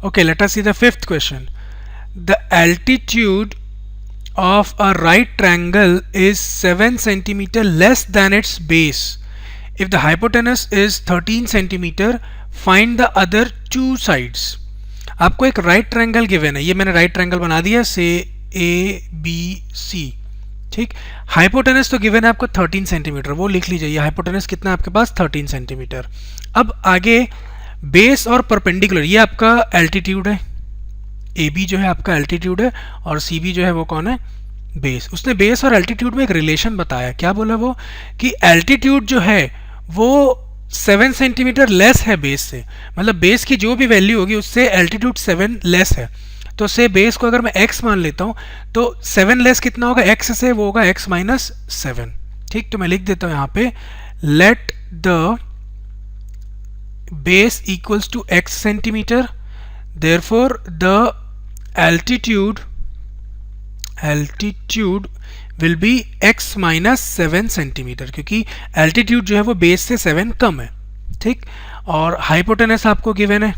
Okay, let us see the fifth question. The altitude of a right triangle is 7 centimeter less than its base. If the hypotenuse is 13 centimeter, find the other two sides. आपको एक right triangle given है, ये मैंने right triangle बना दिया से A B C, ठीक। Hypotenuse तो गिवन है आपको 13 सेंटीमीटर, वो लिख लीजिए, ये हाइपोटेनस कितना है आपके पास 13 सेंटीमीटर। अब आगे बेस और परपेंडिकुलर, ये आपका एल्टीट्यूड है, ए बी जो है आपका एल्टीट्यूड है और सी बी जो है वो कौन है, बेस। उसने बेस और एल्टीट्यूड में एक रिलेशन बताया, क्या बोला वो कि एल्टीट्यूड जो है वो 7 सेंटीमीटर लेस है बेस से, मतलब बेस की जो भी वैल्यू होगी उससे एल्टीट्यूड 7 लेस है। तो से बेस को अगर मैं x मान लेता हूँ तो 7 लेस कितना होगा x से, वो होगा x माइनस 7, ठीक। तो मैं लिख देता हूँ यहाँ पे let the base equals to x centimetre, therefore the altitude will be x minus 7 centimetre, क्योंकि एल्टीट्यूड जो है वो बेस से 7 कम है, ठीक। और हाइपोटेनस आपको गिवन है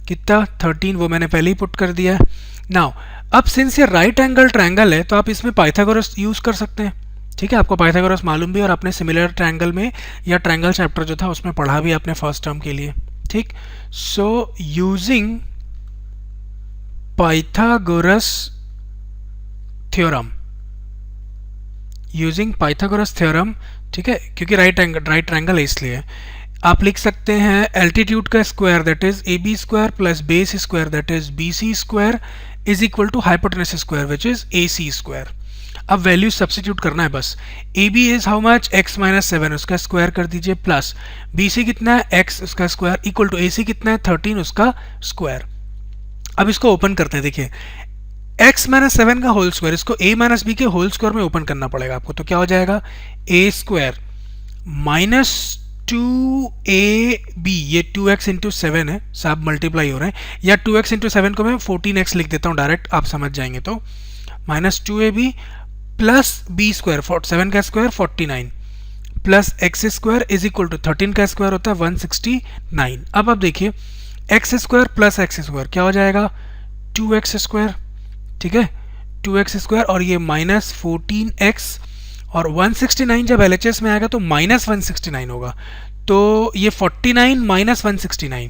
कितना 13, वो मैंने पहले ही पुट कर दिया है। नाउ अब सिंस ये राइट एंगल ट्रायंगल है तो आप इसमें पाइथागोरस यूज कर सकते हैं, ठीक है। आपको पाइथागोरस मालूम भी और अपने सिमिलर ट्रायंगल में या ट्रायंगल चैप्टर जो था उसमें पढ़ा भी आपने फर्स्ट टर्म के लिए, ठीक। So using Pythagoras theorem, using Pythagoras theorem, ठीक है, क्योंकि राइट ट्रायंगल है इसलिए आप लिख सकते हैं एल्टीट्यूड का square that is A B square plus base square that is B C square is equal to hypotenuse square which is A C square. अब वैल्यू सब्स्टिट्यूट करना है बस, A B is how much x minus 7, उसका square कर दीजिए, plus B C कितना है x उसका स्क्वायर इक्वल टू ए सी कितना है 13 उसका स्क्वायर। अब इसको ओपन करते हैं, देखिए x माइनस 7 का होल स्क्वायर, इसको a माइनस बी के होल स्क्वायर में ओपन करना पड़ेगा आपको, तो क्या हो जाएगा a स्क्वायर माइनस 2ab, ये 2x इंटू 7 है, सब मल्टीप्लाई हो रहे हैं, या 2x इंटू 7 को मैं 14x लिख देता हूँ डायरेक्ट, आप समझ जाएंगे। तो minus 2ab plus B square 7 का square 49 plus x square is equal to 13 का स्क्वायर होता है 169। अब आप देखिए x square plus x square क्या हो जाएगा 2x स्क्वायर, ठीक है, 2x स्क्वायर और ये माइनस 14x और 169 जब LHS में आएगा तो माइनस 169 होगा, तो ये 49 माइनस 169,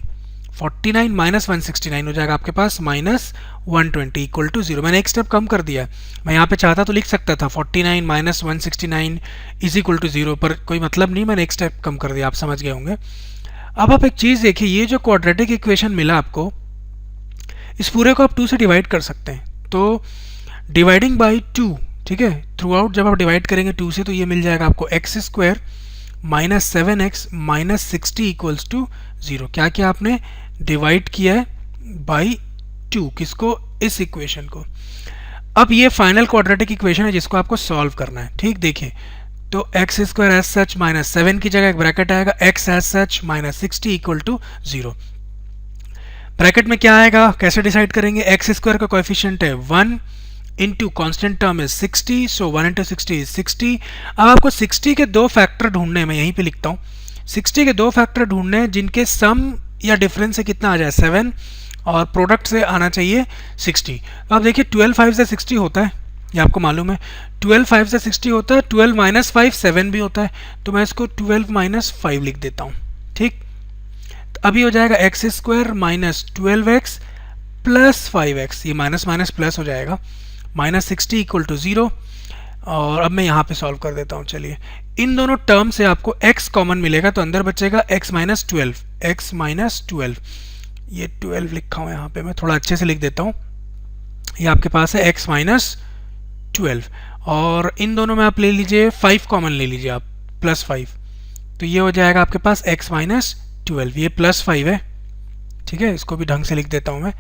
49 माइनस 169 हो जाएगा आपके पास माइनस 120 इक्वल टू 0। मैंने एक स्टेप कम कर दिया, मैं यहाँ पे चाहता तो लिख सकता था 49 माइनस 169 इज इक्वल टू 0, पर कोई मतलब नहीं, मैंने एक स्टेप कम कर दिया, आप समझ गए होंगे। अब आप एक चीज़ देखिए, ये जो क्वाड्रेटिक इक्वेशन मिला आपको, इस पूरे को आप 2 से डिवाइड कर सकते हैं, तो डिवाइडिंग बाई 2, ठीक है, थ्रू आउट जब आप डिवाइड करेंगे 2 से तो ये मिल जाएगा आपको x square minus 7x minus 60 equals to 0। क्या किया आपने, डिवाइड किया है बाई 2, किसको, इस इक्वेशन को। अब ये फाइनल क्वाड्रेटिक इक्वेशन है जिसको आपको सॉल्व करना है, ठीक। देखिए तो x square as such minus 7 की जगह एक ब्रैकेट आएगा x as such minus 60 equal to 0। Bracket में क्या आएगा, कैसे डिसाइड करेंगे, एक्स स्क्वायर का कोएफिशिएंट है 1 into constant term is 60, so 1 into 60 is 60। अब आपको 60 के 2 फैक्टर ढूंढने, मैं यहीं पे लिखता हूँ 60 के 2 फैक्टर ढूंढने हैं जिनके सम या डिफरेंस से कितना आ जाए 7 और प्रोडक्ट से आना चाहिए 60। तो आप देखिए 12 5 से 60 होता है, ये आपको मालूम है, 12 5 से 60 होता है, 12 माइनस 5 7 भी होता है, तो मैं इसको 12 माइनस 5 लिख देता हूँ, ठीक। अभी हो जाएगा x square minus 12x plus 5x, ये माइनस माइनस प्लस हो जाएगा, माइनस 60 इक्वल टू 0। और अब मैं यहाँ पे सॉल्व कर देता हूँ, चलिए इन दोनों टर्म से आपको x कॉमन मिलेगा तो अंदर बचेगा x माइनस 12, x माइनस 12, ये 12 लिखा हूँ यहाँ पे, मैं थोड़ा अच्छे से लिख देता हूँ, ये आपके पास है x माइनस 12 और इन दोनों में आप ले लीजिए 5 कॉमन ले लीजिए आप, प्लस 5, तो ये हो जाएगा आपके पास x माइनस 12, ये प्लस 5 है, ठीक है, इसको भी ढंग से लिख देता हूँ मैं,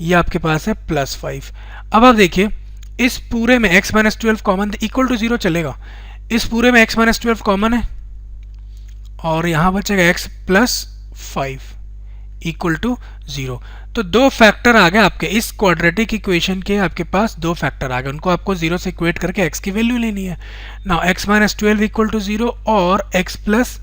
ये आपके पास है प्लस 5। अब आप देखिए इस पूरे में x minus 12 common equal to 0 चलेगा, इस पूरे में x माइनस 12 कॉमन है और यहाँ बचेगा x प्लस 5 इक्वल टू 0। तो 2 फैक्टर आ गए आपके इस क्वाड्रेटिक इक्वेशन के, आपके पास 2 फैक्टर आ गए, उनको आपको 0 से इक्वेट करके x की वैल्यू लेनी है। Now x minus 12 equal to 0 और x प्लस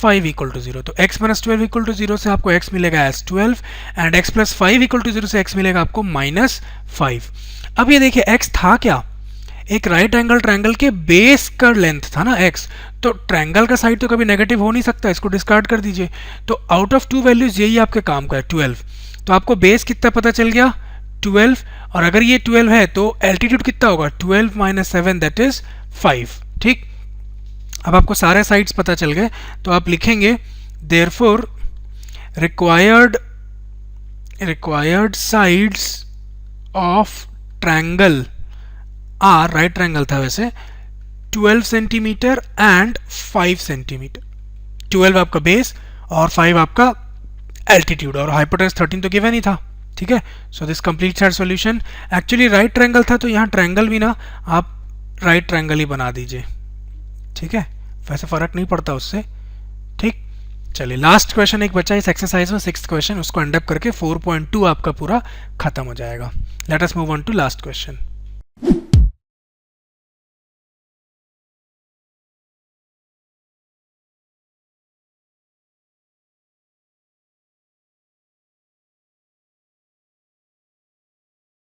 5 इक्वल टू 0। तो x माइनस 12 इक्वल टू 0 से आपको x मिलेगा as 12 and x plus 5 equal to 0 से x मिलेगा आपको -5। अब ये देखिए x था क्या, एक राइट एंगल ट्रायंगल के बेस का लेंथ था ना x, तो ट्रायंगल का साइड तो कभी नेगेटिव हो नहीं सकता, इसको डिस्कार्ड कर दीजिए। तो आउट ऑफ टू वैल्यूज यही आपके काम का है 12। तो आपको बेस कितना पता चल गया 12, और अगर ये 12 है तो एल्टीट्यूड कितना होगा 12 माइनस 7 दैट इज 5। ठीक, अब आपको सारे साइड्स पता चल गए, तो आप लिखेंगे therefore required sides of triangle are, right triangle था वैसे, 12 सेंटीमीटर एंड 5 सेंटीमीटर। 12 आपका बेस और 5 आपका एल्टीट्यूड, और हाइपोटेनस 13 तो गिवन ही था। ठीक है, so this completes our solution. Actually right triangle था तो यहाँ ट्रायंगल भी ना आप राइट ट्रायंगल ही बना दीजिए। ठीक है, वैसे फर्क नहीं पड़ता उससे। ठीक, चलिए लास्ट क्वेश्चन एक बचा इस एक्सरसाइज में, 6th क्वेश्चन, उसको एंड अप करके 4.2 आपका पूरा खत्म हो जाएगा। Let us move on to last question.